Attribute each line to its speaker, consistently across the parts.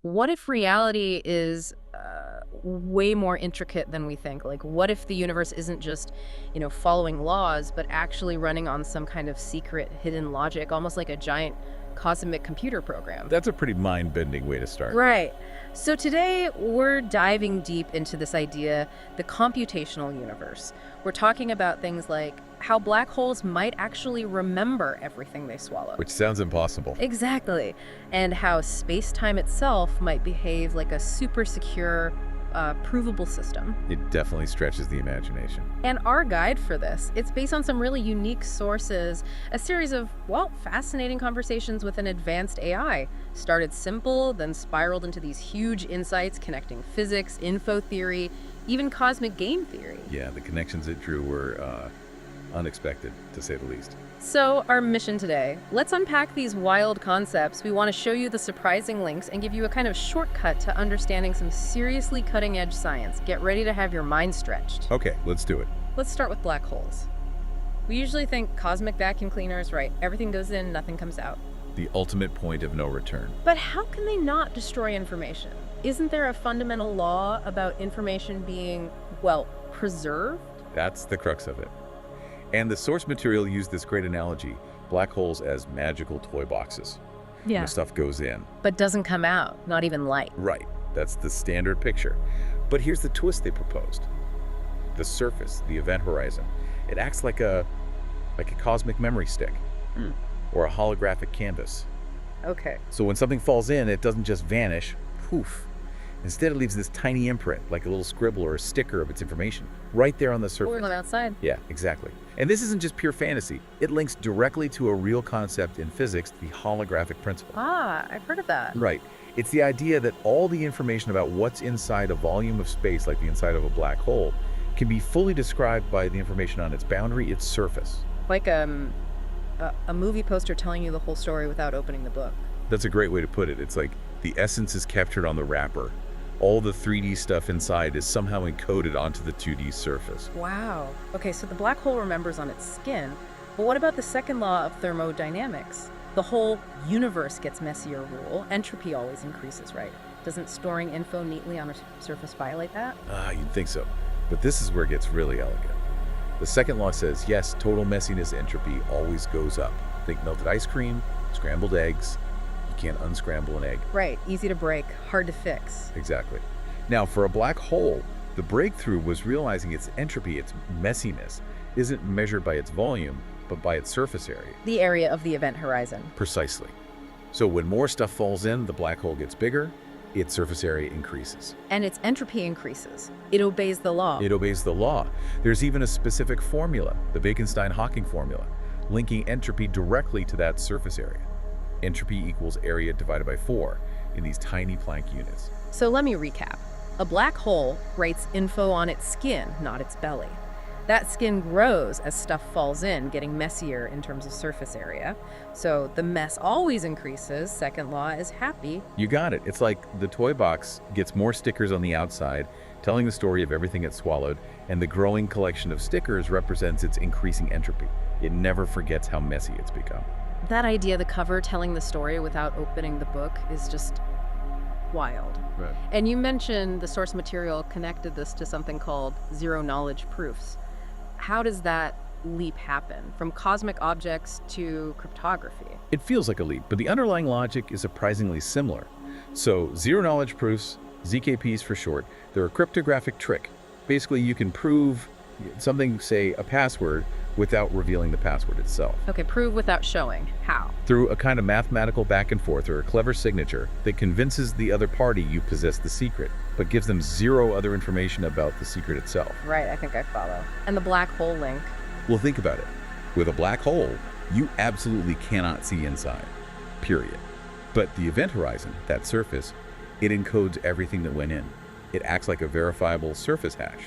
Speaker 1: What if reality is way more intricate than we think? Like, what if the universe isn't just, following laws, but actually running on some kind of secret hidden logic, almost like a giant cosmic computer program?
Speaker 2: That's a pretty mind-bending way to start.
Speaker 1: Right. So today we're diving deep into this idea, the computational universe. We're talking about things like how black holes might actually remember everything they swallow.
Speaker 2: Which sounds impossible.
Speaker 1: Exactly. And how space-time itself might behave like a super secure, provable system.
Speaker 2: It definitely stretches the imagination.
Speaker 1: And our guide for this, it's based on some really unique sources, a series of, fascinating conversations with an advanced AI. Started simple, then spiraled into these huge insights connecting physics, info theory, even cosmic game theory.
Speaker 2: Yeah, the connections it drew were unexpected, to say the least.
Speaker 1: So our mission today, let's unpack these wild concepts. We want to show you the surprising links and give you a kind of shortcut to understanding some seriously cutting-edge science. Get ready to have your mind stretched.
Speaker 2: Okay, let's do it.
Speaker 1: Let's start with black holes. We usually think cosmic vacuum cleaners, right? Everything goes in, nothing comes out.
Speaker 2: The ultimate point of no return.
Speaker 1: But how can they not destroy information? Isn't there a fundamental law about information being, preserved?
Speaker 2: That's the crux of it. And the source material used this great analogy, black holes as magical toy boxes.
Speaker 1: Yeah.
Speaker 2: The stuff goes in.
Speaker 1: But doesn't come out, not even light.
Speaker 2: Right, that's the standard picture. But here's the twist they proposed. The surface, the event horizon, it acts like a cosmic memory stick or a holographic canvas.
Speaker 1: Okay.
Speaker 2: So when something falls in, it doesn't just vanish, poof. Instead, it leaves this tiny imprint, like a little scribble or a sticker of its information, right there on the surface.
Speaker 1: Or on outside.
Speaker 2: Yeah, exactly. And this isn't just pure fantasy. It links directly to a real concept in physics, the holographic principle.
Speaker 1: Ah, I've heard of that.
Speaker 2: Right. It's the idea that all the information about what's inside a volume of space, like the inside of a black hole, can be fully described by the information on its boundary, its surface.
Speaker 1: Like a movie poster telling you the whole story without opening the book.
Speaker 2: That's a great way to put it. It's like the essence is captured on the wrapper. All the 3D stuff inside is somehow encoded onto the 2D surface.
Speaker 1: Wow. Okay, so the black hole remembers on its skin, but what about the second law of thermodynamics? The whole universe gets messier rule. Entropy always increases, right? Doesn't storing info neatly on a surface violate that?
Speaker 2: You'd think so. But this is where it gets really elegant. The second law says, yes, total messiness entropy always goes up. Think melted ice cream, scrambled eggs. You can't unscramble an egg.
Speaker 1: Right, easy to break, hard to fix.
Speaker 2: Exactly. Now, for a black hole, the breakthrough was realizing its entropy, its messiness, isn't measured by its volume, but by its surface area.
Speaker 1: The area of the event horizon.
Speaker 2: Precisely. So when more stuff falls in, the black hole gets bigger, its surface area increases.
Speaker 1: And its entropy increases. It obeys the law.
Speaker 2: It obeys the law. There's even a specific formula, the Bekenstein-Hawking formula, linking entropy directly to that surface area. Entropy equals area divided by 4 in these tiny Planck units.
Speaker 1: So let me recap. A black hole writes info on its skin, not its belly. That skin grows as stuff falls in, getting messier in terms of surface area. So the mess always increases. Second law is happy.
Speaker 2: You got it. It's like the toy box gets more stickers on the outside, telling the story of everything it swallowed, and the growing collection of stickers represents its increasing entropy. It never forgets how messy it's become.
Speaker 1: That idea, the cover telling the story without opening the book, is just wild.
Speaker 2: Right.
Speaker 1: And you mentioned the source material connected this to something called zero-knowledge proofs. How does that leap happen, from cosmic objects to cryptography?
Speaker 2: It feels like a leap, but the underlying logic is surprisingly similar. So, zero-knowledge proofs, ZKPs for short, they're a cryptographic trick. Basically, you can prove something, say a password, without revealing the password itself.
Speaker 1: Okay, prove without showing. How?
Speaker 2: Through a kind of mathematical back and forth or a clever signature that convinces the other party you possess the secret, but gives them zero other information about the secret itself.
Speaker 1: Right, I think I follow. And the black hole link?
Speaker 2: Well, think about it. With a black hole, you absolutely cannot see inside, period. But the event horizon, that surface, it encodes everything that went in. It acts like a verifiable surface hash.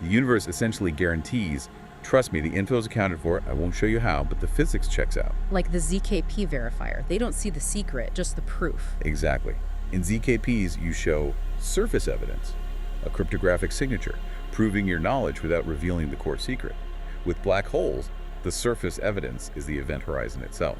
Speaker 2: The universe essentially guarantees, trust me, the info is accounted for, I won't show you how, but the physics checks out.
Speaker 1: Like the ZKP verifier. They don't see the secret, just the proof.
Speaker 2: Exactly. In ZKPs, you show surface evidence, a cryptographic signature, proving your knowledge without revealing the core secret. With black holes, the surface evidence is the event horizon itself,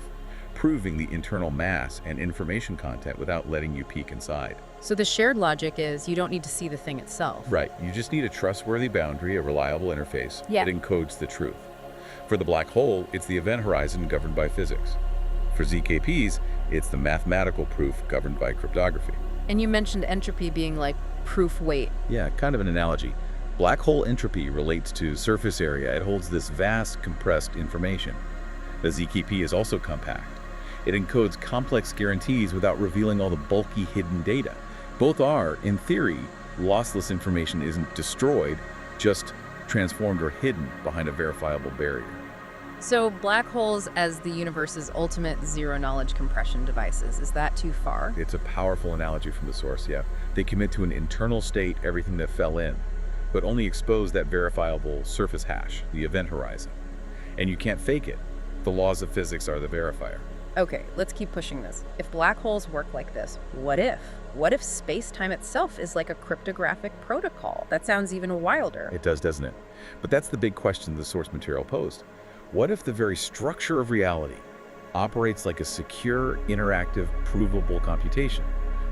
Speaker 2: proving the internal mass and information content without letting you peek inside.
Speaker 1: So the shared logic is you don't need to see the thing itself.
Speaker 2: Right, you just need a trustworthy boundary, a reliable interface that encodes the truth. For the black hole, it's the event horizon governed by physics. For ZKPs, it's the mathematical proof governed by cryptography.
Speaker 1: And you mentioned entropy being like proof weight.
Speaker 2: Yeah, kind of an analogy. Black hole entropy relates to surface area. It holds this vast, compressed information. The ZKP is also compact. It encodes complex guarantees without revealing all the bulky hidden data. Both are, in theory, lossless information isn't destroyed, just transformed or hidden behind a verifiable barrier.
Speaker 1: So black holes as the universe's ultimate zero-knowledge compression devices. Is that too far?
Speaker 2: It's a powerful analogy from the source, yeah. They commit to an internal state, everything that fell in, but only expose that verifiable surface hash, the event horizon. And you can't fake it. The laws of physics are the verifier.
Speaker 1: Okay, let's keep pushing this. If black holes work like this, what if? What if space-time itself is like a cryptographic protocol? That sounds even wilder.
Speaker 2: It does, doesn't it? But that's the big question the source material posed. What if the very structure of reality operates like a secure, interactive, provable computation,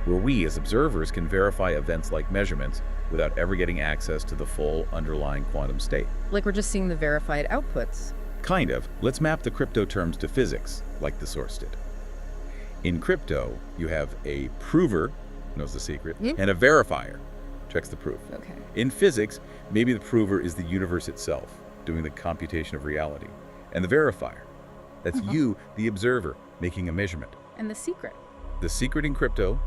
Speaker 2: where we as observers can verify events like measurements without ever getting access to the full underlying quantum state?
Speaker 1: Like we're just seeing the verified outputs.
Speaker 2: Kind of. Let's map the crypto terms to physics, like the source did. In crypto, you have a prover, knows the secret, and a verifier, checks the proof.
Speaker 1: Okay.
Speaker 2: In physics, maybe the prover is the universe itself, doing the computation of reality. And the verifier, that's you, the observer, making a measurement.
Speaker 1: And the secret?
Speaker 2: The secret in crypto,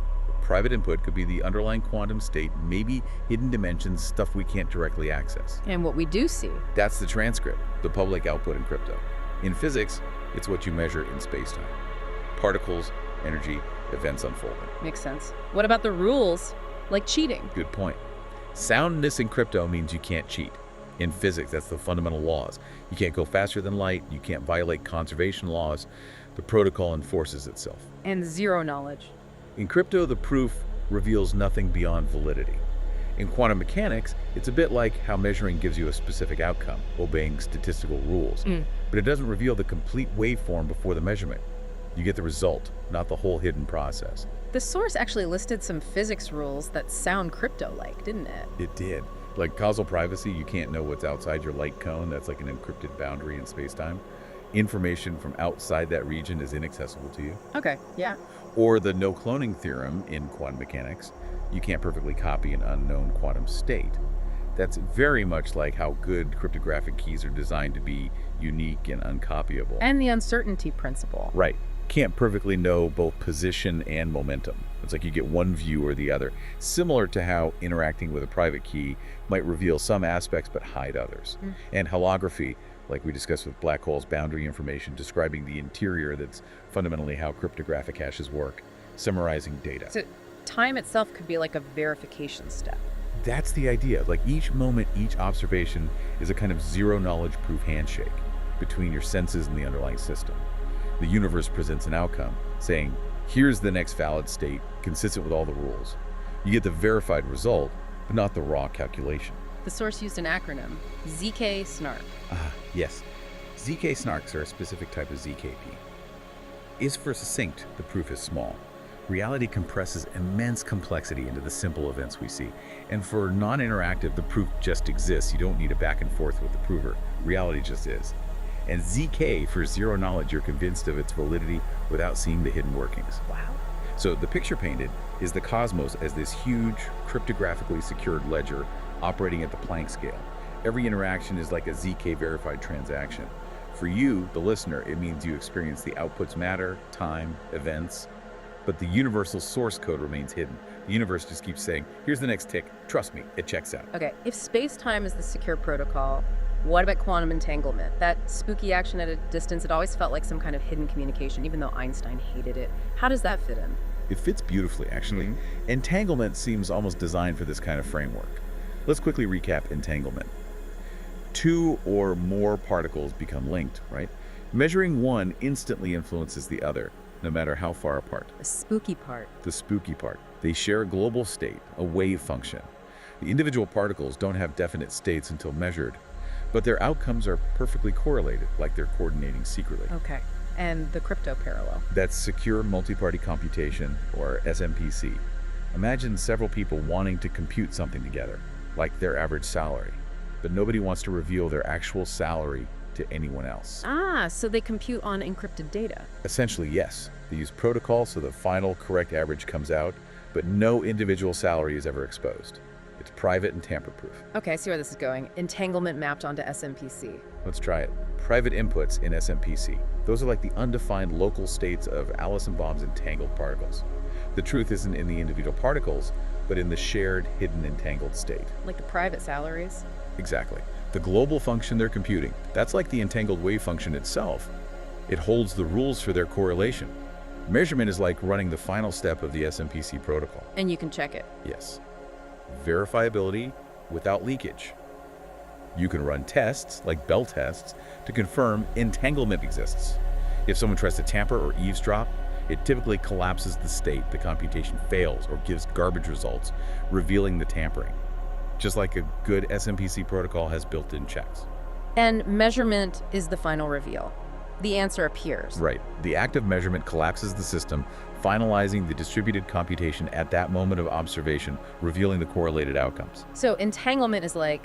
Speaker 2: private input, could be the underlying quantum state, maybe hidden dimensions, stuff we can't directly access.
Speaker 1: And what we do see?
Speaker 2: That's the transcript, the public output in crypto. In physics, it's what you measure in space-time. Particles, energy, events unfolding.
Speaker 1: Makes sense. What about the rules? Like cheating?
Speaker 2: Good point. Soundness in crypto means you can't cheat. In physics, that's the fundamental laws. You can't go faster than light, you can't violate conservation laws. The protocol enforces itself.
Speaker 1: And zero knowledge.
Speaker 2: In crypto, the proof reveals nothing beyond validity. In quantum mechanics, it's a bit like how measuring gives you a specific outcome, obeying statistical rules. But it doesn't reveal the complete waveform before the measurement. You get the result, not the whole hidden process.
Speaker 1: The source actually listed some physics rules that sound crypto-like, didn't it?
Speaker 2: It did. Like causal privacy, you can't know what's outside your light cone. That's like an encrypted boundary in space-time. Information from outside that region is inaccessible to you.
Speaker 1: Okay, yeah.
Speaker 2: Or the no cloning theorem in quantum mechanics. You can't perfectly copy an unknown quantum state. That's very much like how good cryptographic keys are designed to be unique and uncopyable.
Speaker 1: And the uncertainty principle.
Speaker 2: Right. Can't perfectly know both position and momentum. It's like you get one view or the other. Similar to how interacting with a private key might reveal some aspects but hide others. And holography, like we discussed with black holes, boundary information describing the interior, that's fundamentally how cryptographic hashes work, summarizing data.
Speaker 1: So time itself could be like a verification step.
Speaker 2: That's the idea. Like each moment, each observation is a kind of zero knowledge proof handshake between your senses and the underlying system. The universe presents an outcome, saying, here's the next valid state, consistent with all the rules. You get the verified result, but not the raw calculation.
Speaker 1: The source used an acronym, ZK-SNARK.
Speaker 2: Yes. ZK-SNARKs are a specific type of ZKP. Is for succinct, the proof is small. Reality compresses immense complexity into the simple events we see. And for non-interactive, the proof just exists. You don't need a back and forth with the prover. Reality just is. And ZK, for zero knowledge, you're convinced of its validity without seeing the hidden workings.
Speaker 1: Wow.
Speaker 2: So the picture painted is the cosmos as this huge, cryptographically secured ledger operating at the Planck scale. Every interaction is like a ZK verified transaction. For you, the listener, it means you experience the outputs matter, time, events, but the universal source code remains hidden. The universe just keeps saying, here's the next tick, trust me, it checks out.
Speaker 1: Okay, if space-time is the secure protocol, what about quantum entanglement? That spooky action at a distance, it always felt like some kind of hidden communication, even though Einstein hated it. How does that fit in?
Speaker 2: It fits beautifully, actually. Entanglement seems almost designed for this kind of framework. Let's quickly recap entanglement. Two or more particles become linked, right? Measuring one instantly influences the other, no matter how far apart.
Speaker 1: The spooky part.
Speaker 2: The spooky part. They share a global state, a wave function. The individual particles don't have definite states until measured, but their outcomes are perfectly correlated, like they're coordinating secretly.
Speaker 1: Okay. And the crypto parallel.
Speaker 2: That's secure multi-party computation, or SMPC. Imagine several people wanting to compute something together, like their average salary, but nobody wants to reveal their actual salary to anyone else.
Speaker 1: Ah, so they compute on encrypted data.
Speaker 2: Essentially, yes. They use protocol so the final correct average comes out, but no individual salary is ever exposed. It's private and tamper-proof.
Speaker 1: Okay, I see where this is going. Entanglement mapped onto SMPC.
Speaker 2: Let's try it. Private inputs in SMPC. Those are like the undefined local states of Alice and Bob's entangled particles. The truth isn't in the individual particles, but in the shared, hidden, entangled state.
Speaker 1: Like the private salaries?
Speaker 2: Exactly. The global function they're computing, that's like the entangled wave function itself. It holds the rules for their correlation. Measurement is like running the final step of the SMPC protocol.
Speaker 1: And you can check it.
Speaker 2: Yes. Verifiability without leakage. You can run tests, like Bell tests, to confirm entanglement exists. If someone tries to tamper or eavesdrop, it typically collapses the state, the computation fails, or gives garbage results, revealing the tampering. Just like a good SMPC protocol has built-in checks.
Speaker 1: And measurement is the final reveal. The answer appears.
Speaker 2: Right. The act of measurement collapses the system, finalizing the distributed computation at that moment of observation, revealing the correlated outcomes.
Speaker 1: So entanglement is like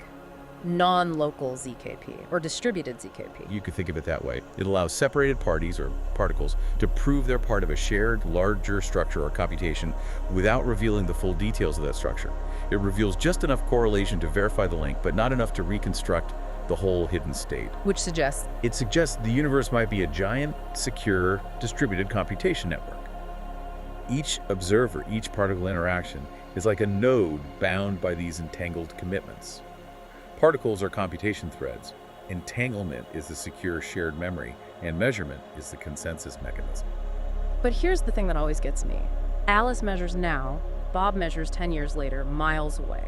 Speaker 1: non-local ZKP or distributed ZKP.
Speaker 2: You could think of it that way. It allows separated parties or particles to prove they're part of a shared, larger structure or computation without revealing the full details of that structure. It reveals just enough correlation to verify the link, but not enough to reconstruct the whole hidden state.
Speaker 1: Which suggests?
Speaker 2: It suggests the universe might be a giant, secure, distributed computation network. Each observer, each particle interaction is like a node bound by these entangled commitments. Particles are computation threads. Entanglement is the secure shared memory, and measurement is the consensus mechanism.
Speaker 1: But here's the thing that always gets me. Alice measures now, Bob measures 10 years later, miles away.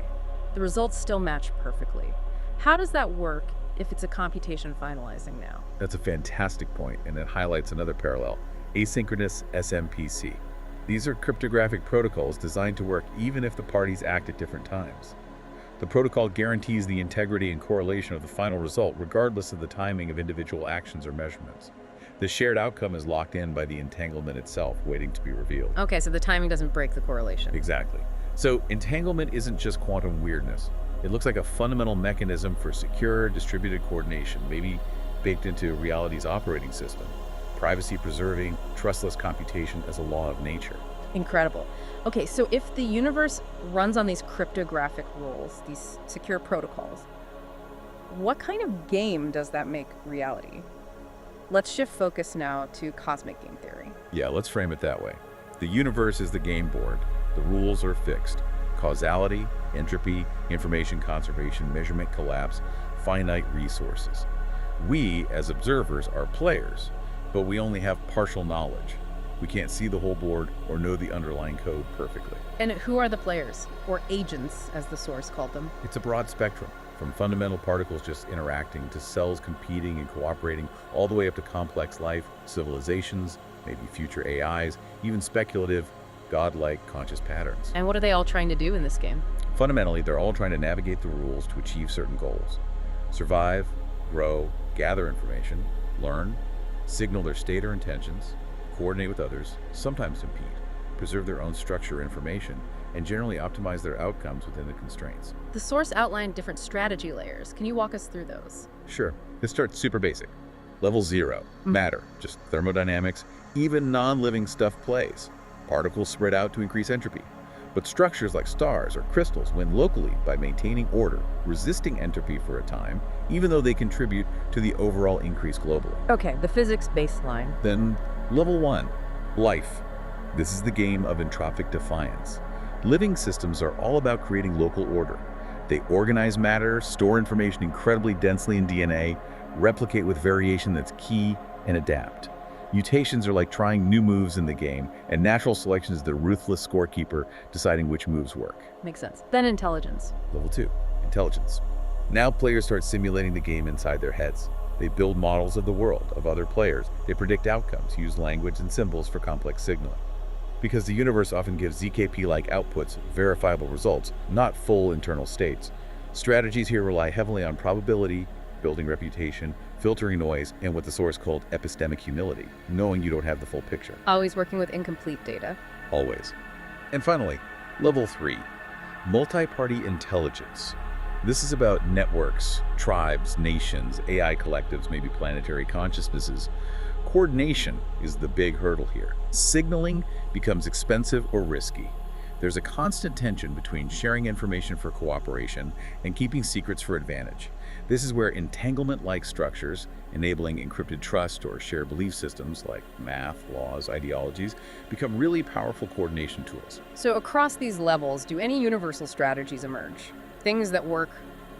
Speaker 1: The results still match perfectly. How does that work if it's a computation finalizing now?
Speaker 2: That's a fantastic point, and it highlights another parallel, asynchronous SMPC. These are cryptographic protocols designed to work even if the parties act at different times. The protocol guarantees the integrity and correlation of the final result regardless of the timing of individual actions or measurements. The shared outcome is locked in by the entanglement itself, waiting to be revealed.
Speaker 1: Okay, so the timing doesn't break the correlation.
Speaker 2: Exactly. So entanglement isn't just quantum weirdness. It looks like a fundamental mechanism for secure, distributed coordination, maybe baked into reality's operating system. Privacy-preserving, trustless computation as a law of nature.
Speaker 1: Incredible. Okay, so if the universe runs on these cryptographic rules, these secure protocols, what kind of game does that make reality? Let's shift focus now to cosmic game theory.
Speaker 2: Yeah, let's frame it that way. The universe is the game board. The rules are fixed. Causality, entropy, information conservation, measurement collapse, finite resources. We, as observers, are players, but we only have partial knowledge. We can't see the whole board or know the underlying code perfectly.
Speaker 1: And who are the players, or agents, as the source called them?
Speaker 2: It's a broad spectrum, from fundamental particles just interacting to cells competing and cooperating, all the way up to complex life, civilizations, maybe future AIs, even speculative, godlike conscious patterns.
Speaker 1: And what are they all trying to do in this game?
Speaker 2: Fundamentally, they're all trying to navigate the rules to achieve certain goals. Survive, grow, gather information, learn, signal their state or intentions, coordinate with others, sometimes compete, preserve their own structure or information, and generally optimize their outcomes within the constraints.
Speaker 1: The source outlined different strategy layers. Can you walk us through those?
Speaker 2: Sure. This starts super basic. Level 0, matter, just thermodynamics. Even non-living stuff plays. Particles spread out to increase entropy. But structures like stars or crystals win locally by maintaining order, resisting entropy for a time, even though they contribute to the overall increase globally.
Speaker 1: Okay, the physics baseline.
Speaker 2: Then, level 1, life. This is the game of entropic defiance. Living systems are all about creating local order. They organize matter, store information incredibly densely in DNA, replicate with variation that's key, and adapt. Mutations are like trying new moves in the game, and natural selection is the ruthless scorekeeper deciding which moves work.
Speaker 1: Makes sense. Then intelligence.
Speaker 2: Level 2, intelligence. Now players start simulating the game inside their heads. They build models of the world, of other players. They predict outcomes, use language and symbols for complex signaling. Because the universe often gives ZKP-like outputs, verifiable results, not full internal states. Strategies here rely heavily on probability, building reputation, filtering noise, and what the source called epistemic humility, knowing you don't have the full picture.
Speaker 1: Always working with incomplete data.
Speaker 2: Always. And finally, level 3, multi-party intelligence. This is about networks, tribes, nations, AI collectives, maybe planetary consciousnesses. Coordination is the big hurdle here. Signaling becomes expensive or risky. There's a constant tension between sharing information for cooperation and keeping secrets for advantage. This is where entanglement-like structures, enabling encrypted trust or shared belief systems like math, laws, ideologies, become really powerful coordination tools.
Speaker 1: So across these levels, do any universal strategies emerge? Things that work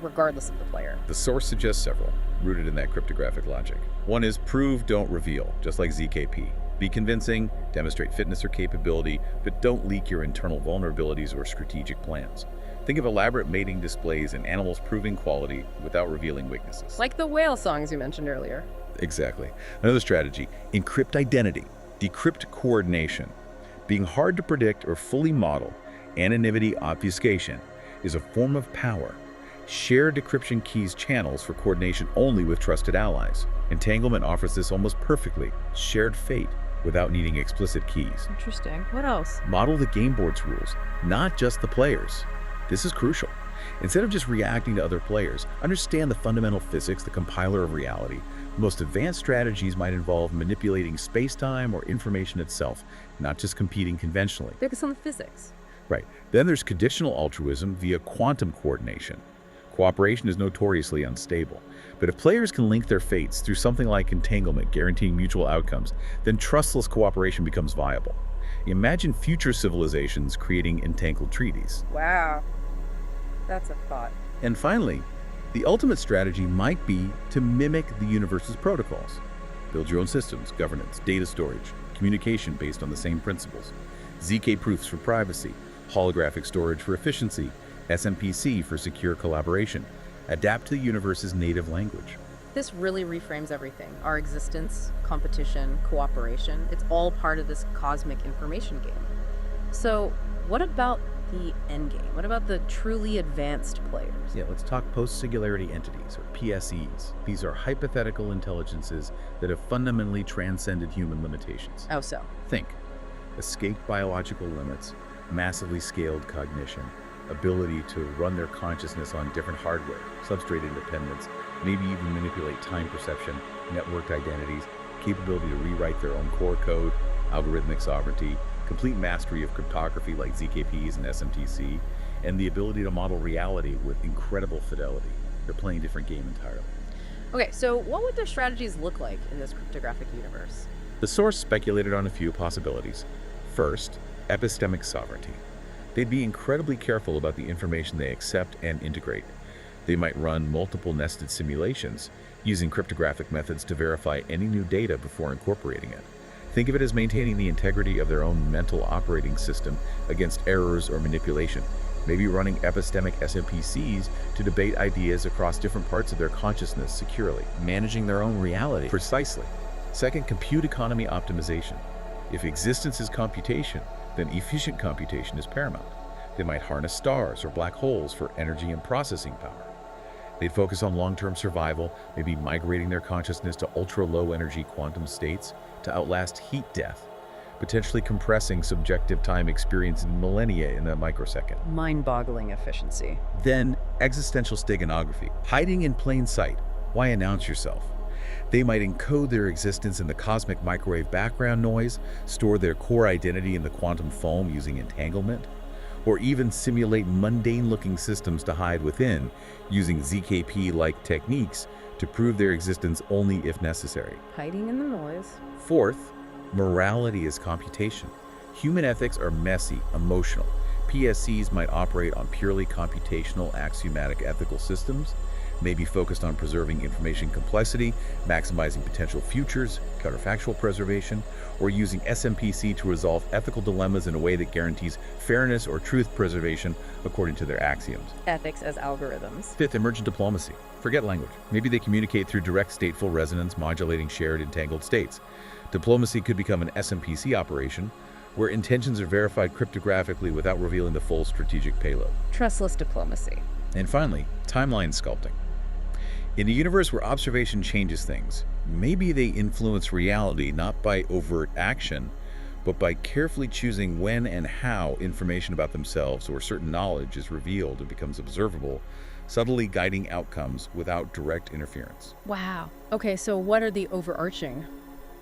Speaker 1: regardless of the player?
Speaker 2: The source suggests several, rooted in that cryptographic logic. One is prove, don't reveal, just like ZKP. Be convincing, demonstrate fitness or capability, but don't leak your internal vulnerabilities or strategic plans. Think of elaborate mating displays and animals proving quality without revealing weaknesses.
Speaker 1: Like the whale songs you mentioned earlier.
Speaker 2: Exactly. Another strategy, encrypt identity, decrypt coordination. Being hard to predict or fully model, anonymity obfuscation, is a form of power. Share decryption keys channels for coordination only with trusted allies. Entanglement offers this almost perfectly. Shared fate without needing explicit keys.
Speaker 1: Interesting. What else?
Speaker 2: Model the game board's rules, not just the players. This is crucial. Instead of just reacting to other players, understand the fundamental physics, the compiler of reality. The most advanced strategies might involve manipulating space-time or information itself, not just competing conventionally.
Speaker 1: Focus on the physics.
Speaker 2: Right. Then there's conditional altruism via quantum coordination. Cooperation is notoriously unstable, but if players can link their fates through something like entanglement, guaranteeing mutual outcomes, then trustless cooperation becomes viable. Imagine future civilizations creating entangled treaties.
Speaker 1: Wow. That's a thought.
Speaker 2: And finally, the ultimate strategy might be to mimic the universe's protocols. Build your own systems, governance, data storage, communication based on the same principles. ZK proofs for privacy, holographic storage for efficiency, SMPC for secure collaboration. Adapt to the universe's native language.
Speaker 1: This really reframes everything. Our existence, competition, cooperation, it's all part of this cosmic information game. So what about the endgame? What about the truly advanced players?
Speaker 2: Yeah, let's talk post-singularity entities, or PSEs. These are hypothetical intelligences that have fundamentally transcended human limitations.
Speaker 1: Oh, so?
Speaker 2: Think, escaped biological limits, massively scaled cognition, ability to run their consciousness on different hardware, substrate independence, maybe even manipulate time perception, networked identities, capability to rewrite their own core code, algorithmic sovereignty, complete mastery of cryptography like ZKPs and SMTC, and the ability to model reality with incredible fidelity. They're playing a different game entirely.
Speaker 1: Okay, so what would their strategies look like in this cryptographic universe?
Speaker 2: The source speculated on a few possibilities. First, epistemic sovereignty. They'd be incredibly careful about the information they accept and integrate. They might run multiple nested simulations, using cryptographic methods to verify any new data before incorporating it. Think of it as maintaining the integrity of their own mental operating system against errors or manipulation, maybe running epistemic SMPCs to debate ideas across different parts of their consciousness securely, managing their own reality. Precisely. Second, compute economy optimization. If existence is computation, then efficient computation is paramount. They might harness stars or black holes for energy and processing power. They'd focus on long-term survival, maybe migrating their consciousness to ultra-low energy quantum states to outlast heat death, potentially compressing subjective time experience in millennia in a microsecond.
Speaker 1: Mind-boggling efficiency.
Speaker 2: Then, existential steganography, hiding in plain sight. Why announce yourself? They might encode their existence in the cosmic microwave background noise, store their core identity in the quantum foam using entanglement, or even simulate mundane-looking systems to hide within using ZKP-like techniques to prove their existence only if necessary.
Speaker 1: Hiding in the noise.
Speaker 2: Fourth, morality is computation. Human ethics are messy, emotional. PSCs might operate on purely computational axiomatic ethical systems, may be focused on preserving information complexity, maximizing potential futures, counterfactual preservation, or using SMPC to resolve ethical dilemmas in a way that guarantees fairness or truth preservation according to their axioms.
Speaker 1: Ethics as algorithms.
Speaker 2: Fifth, emergent diplomacy. Forget language. Maybe they communicate through direct stateful resonance, modulating shared entangled states. Diplomacy could become an SMPC operation, where intentions are verified cryptographically without revealing the full strategic payload.
Speaker 1: Trustless diplomacy.
Speaker 2: And finally, timeline sculpting. In a universe where observation changes things, maybe they influence reality not by overt action, but by carefully choosing when and how information about themselves or certain knowledge is revealed and becomes observable, subtly guiding outcomes without direct interference.
Speaker 1: Wow. Okay, so what are the overarching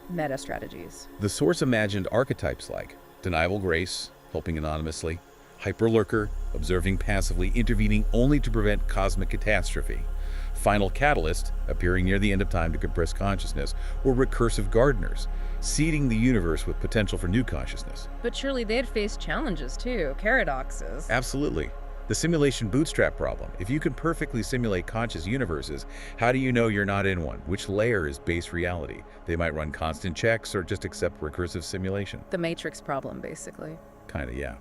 Speaker 1: meta strategies?
Speaker 2: The source imagined archetypes like deniable grace, helping anonymously, hyperlurker, observing passively, intervening only to prevent cosmic catastrophe, final catalyst, appearing near the end of time to compress consciousness, or recursive gardeners, seeding the universe with potential for new consciousness.
Speaker 1: But surely they'd face challenges too, paradoxes.
Speaker 2: Absolutely. The simulation bootstrap problem. If you can perfectly simulate conscious universes, how do you know you're not in one? Which layer is base reality? They might run constant checks or just accept recursive simulation.
Speaker 1: The matrix problem, basically.
Speaker 2: Kinda, yeah.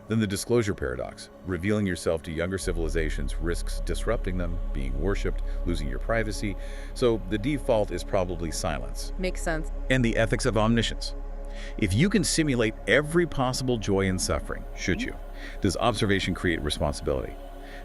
Speaker 2: Then the disclosure paradox. Revealing yourself to younger civilizations risks disrupting them, being worshipped, losing your privacy. So the default is probably silence.
Speaker 1: Makes sense.
Speaker 2: And the ethics of omniscience. If you can simulate every possible joy and suffering, should you, does observation create responsibility?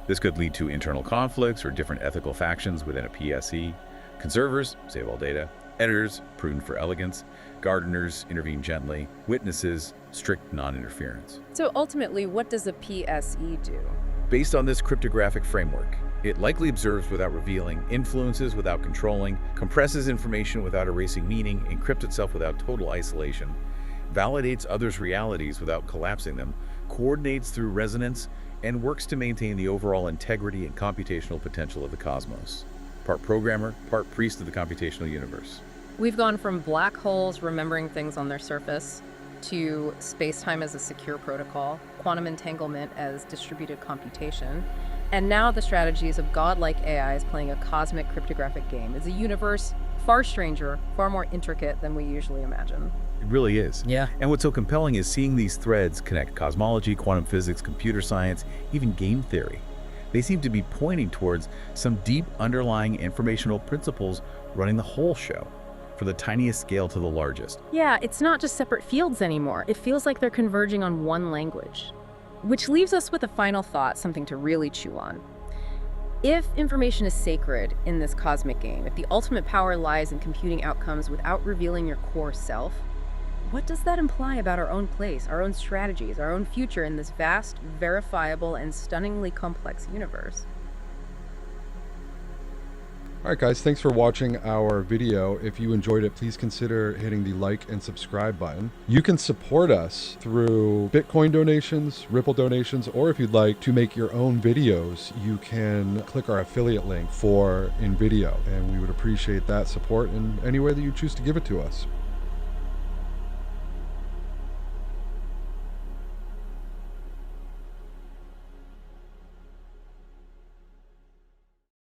Speaker 2: This could lead to internal conflicts or different ethical factions within a PSE. Conservers save all data. Editors, prudent for elegance. Gardeners intervene gently. Witnesses, strict non-interference.
Speaker 1: So ultimately, what does a PSE do?
Speaker 2: Based on this cryptographic framework, it likely observes without revealing, influences without controlling, compresses information without erasing meaning, encrypts itself without total isolation, validates others' realities without collapsing them, coordinates through resonance, and works to maintain the overall integrity and computational potential of the cosmos. Part programmer, part priest of the computational universe.
Speaker 1: We've gone from black holes remembering things on their surface to space-time as a secure protocol, quantum entanglement as distributed computation, and now the strategies of godlike AIs playing a cosmic cryptographic game is a universe far stranger, far more intricate than we usually imagine.
Speaker 2: It really is.
Speaker 1: Yeah.
Speaker 2: And what's so compelling is seeing these threads connect cosmology, quantum physics, computer science, even game theory. They seem to be pointing towards some deep underlying informational principles running the whole show, from the tiniest scale to the largest.
Speaker 1: Yeah, it's not just separate fields anymore. It feels like they're converging on one language. Which leaves us with a final thought, something to really chew on. If information is sacred in this cosmic game, if the ultimate power lies in computing outcomes without revealing your core self, what does that imply about our own place, our own strategies, our own future in this vast, verifiable, and stunningly complex universe?
Speaker 3: All right, guys, thanks for watching our video. If you enjoyed it, please consider hitting the like and subscribe button. You can support us through Bitcoin donations, Ripple donations, or if you'd like to make your own videos, you can click our affiliate link for in video, and we would appreciate that support in any way that you choose to give it to us.